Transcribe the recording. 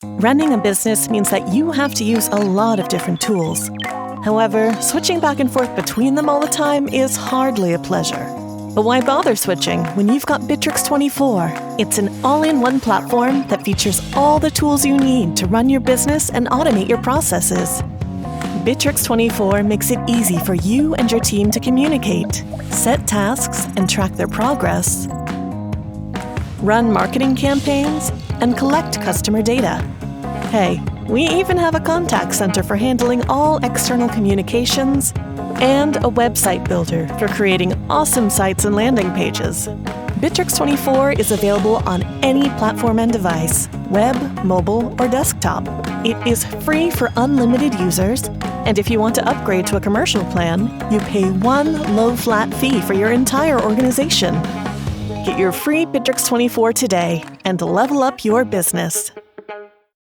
Running a business means that you have to use a lot of different tools. However, switching back and forth between them all the time is hardly a pleasure. But why bother switching when you've got Bitrix24? It's an all-in-one platform that features all the tools you need to run your business and automate your processes. Bitrix24 makes it easy for you and your team to communicate, set tasks and track their progress, run marketing campaigns, and collect customer data. Hey, we even have a contact center for handling all external communications and a website builder for creating awesome sites and landing pages. Bitrix24 is available on any platform and device, web, mobile, or desktop. It is free for unlimited users, and if you want to upgrade to a commercial plan, you pay one low flat fee for your entire organization. Get your free Bitrix24 today and level up your business.